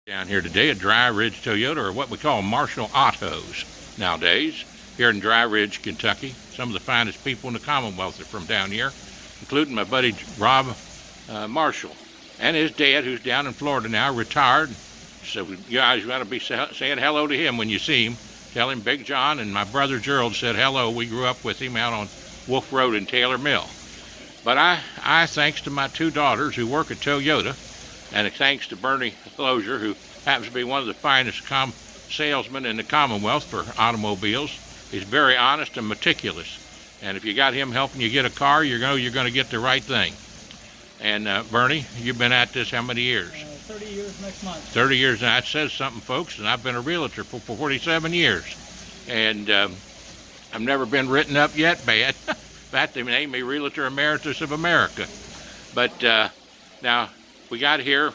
Down here today at Dry Ridge Toyota, or what we call Marshall Autos nowadays, here in Dry Ridge, Kentucky. Some of the finest people in the Commonwealth are from down here, including my buddy Rob Marshall and his dad, who's down in Florida now, retired. So you guys got to be saying hello to him when you see him. Tell him Big John and my brother Gerald said hello. We grew up with him out on Wolf Road in Taylor Mill. But I thanks to my two daughters who work at Toyota, and thanks to Bernie Lozier, who happens to be one of the finest salesmen in the Commonwealth for automobiles. He's very honest and meticulous. And if you got him helping you get a car, you're going to get the right thing. And Bernie, you've been at this how many years? 30 years next month. 30 years, and that says something, folks. And I've been a realtor for 47 years. And I've never been written up yet bad. In fact, they named me Realtor Emeritus of America. But now, we got here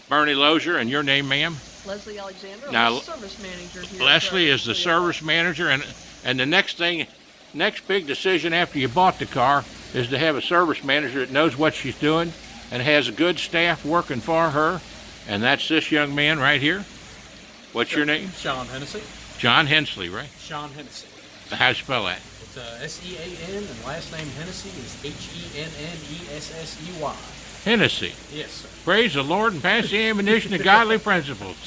Bernie Lozier, and your name, ma'am? Leslie Alexander. Now, I'm the service manager here. Leslie is the service manager, and the next big decision after you bought the car is to have a service manager that knows what she's doing and has a good staff working for her, and that's this young man right here. What's your name? Sean Hennessy. John Hensley, right? Sean Hennessy. How do you spell that? It's S-E-A-N, and last name Hennessy is H-E-N-N-E-S-S-E-Y. Hennessy. Yes, sir. Praise the Lord and pass the ammunition to godly principles.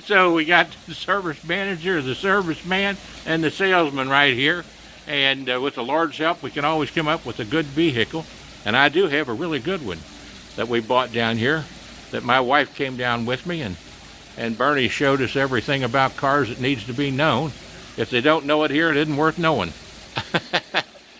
So we got the service manager, the serviceman, and the salesman right here. And with the Lord's help, we can always come up with a good vehicle. And I do have a really good one that we bought down here that my wife came down with me. And Bernie showed us everything about cars that needs to be known. If they don't know it here, it isn't worth knowing.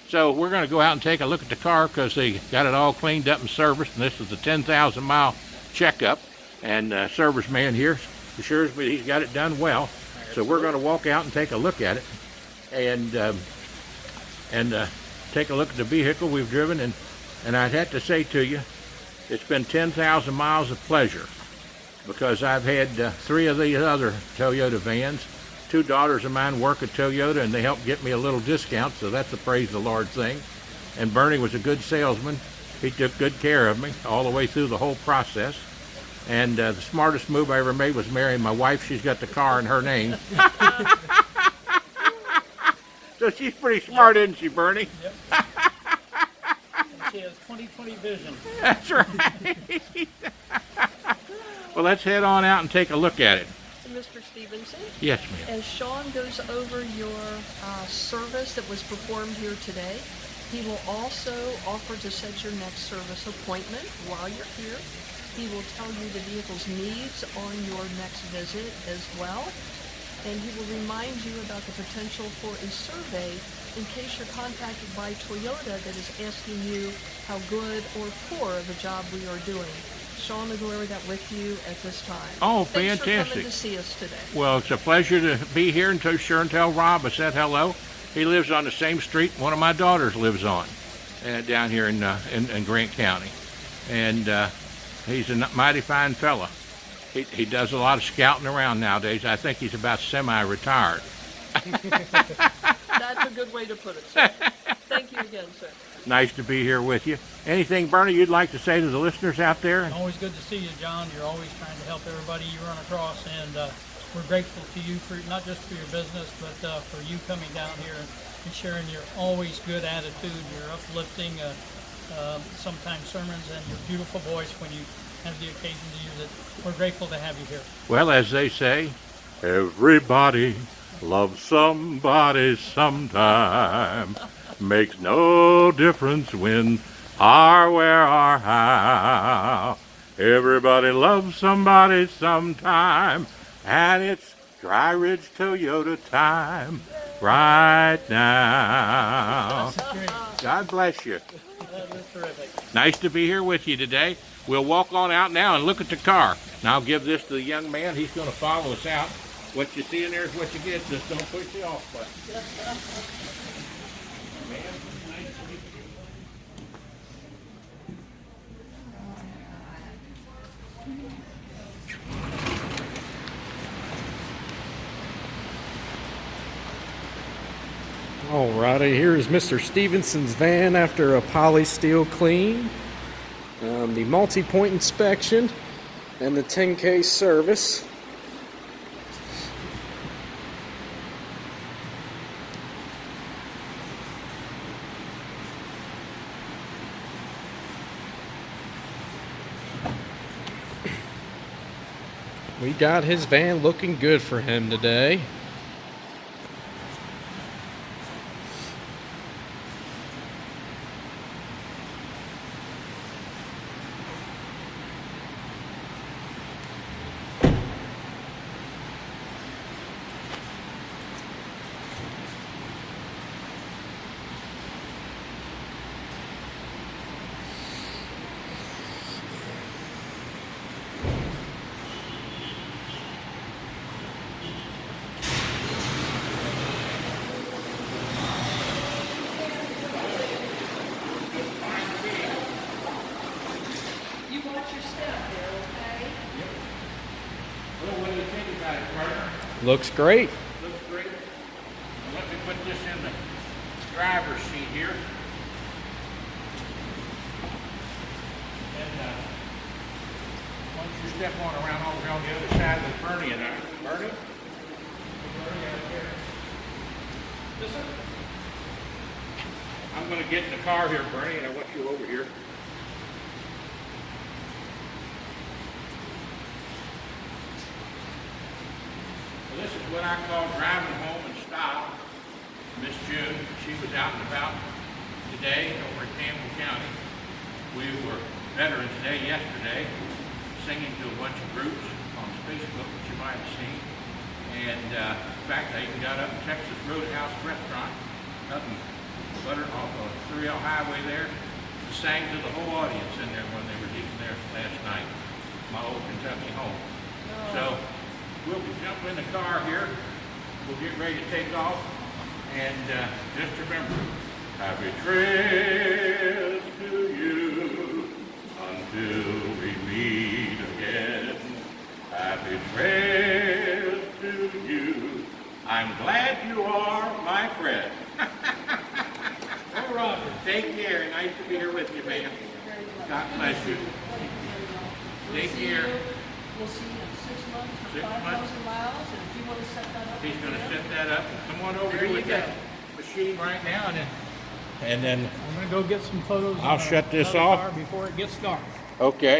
So we're going to go out and take a look at the car because they got it all cleaned up and serviced. And this is the 10,000 mile checkup. And service man here assures me he's got it done well. So we're going to walk out and take a look at it. And take a look at the vehicle we've driven. And I'd have to say to you, it's been 10,000 miles of pleasure, because I've had 3 of these other Toyota vans. 2 daughters of mine work at Toyota, and they helped get me a little discount, so that's a praise the Lord thing. And Bernie was a good salesman. He took good care of me all the way through the whole process. And the smartest move I ever made was marrying my wife. She's got the car in her name. So she's pretty smart, isn't she, Bernie? Yep. And she has 20/20 vision. That's right. Well, let's head on out and take a look at it. Mr. Stevenson. Yes, ma'am. As Sean goes over your service that was performed here today, he will also offer to set your next service appointment while you're here. He will tell you the vehicle's needs on your next visit as well. And he will remind you about the potential for a survey in case you're contacted by Toyota that is asking you how good or poor of a job we are doing. Sean will go over that with you at this time. Oh, Thanks fantastic. for coming to see us today. Well, it's a pleasure to be here, and sure and tell Rob I said hello. He lives on the same street one of my daughters lives on, down here in Grant County. And he's a mighty fine fella. He does a lot of scouting around nowadays. I think he's about semi-retired. That's a good way to put it, sir. Thank you again, sir. Nice to be here with you. Anything, Bernie, you'd like to say to the listeners out there? Always good to see you, John. You're always trying to help everybody you run across, and we're grateful to you for not just for your business, but for you coming down here and sharing your always good attitude, your uplifting, sometimes sermons, and your beautiful voice when you have the occasion to use it. We're grateful to have you here. Well, as they say, everybody loves somebody sometime. Makes no difference when or where or how. Everybody loves somebody sometime, and it's Dry Ridge Toyota time right now. God bless you. That was terrific. Nice to be here with you today. We'll walk on out now and look at the car. Now I'll give this to the young man. He's going to follow us out. What you see in there is what you get. Just don't push the off button. Alrighty, here is Mr. Stevenson's van after a poly steel clean. The multi-point inspection. and the 10K service. We got his van looking good for him today. You watch your step there, okay? Well, what do you think about it, partner? Looks great. Looks great. Now, let me put this in the driver's seat here. And once you step on around over here on the other side with Bernie and I. Bernie? Bernie out here. Listen. I'm going to get in the car here, Bernie, and I want you over here. Well, this is what I call driving home in style. Miss June, she was out and about today over in Campbell County. We were Veterans Day yesterday, singing to a bunch of groups on Facebook that you might have seen. And in fact, I even got up to Texas Roadhouse Restaurant up in Butter off of 3L Highway there. Sang to the whole audience in there when they were eating there last night, my old Kentucky home. Oh. So we'll be jumping in the car here. We'll get ready to take off. And just remember, happy trails to you until we meet again. Happy trails to you. I'm glad you are my friend. Hey, Roger. Take care. Nice to be here with you, man. God bless you. Take care. We'll see you in 6 months for 6 months. 5,000 miles, and if you want to set that up. He's going to again, set that up. Come on over There here you with go. that machine right now, and then I'm gonna go get some photos. I'll of shut this the off. car before it gets dark. okay.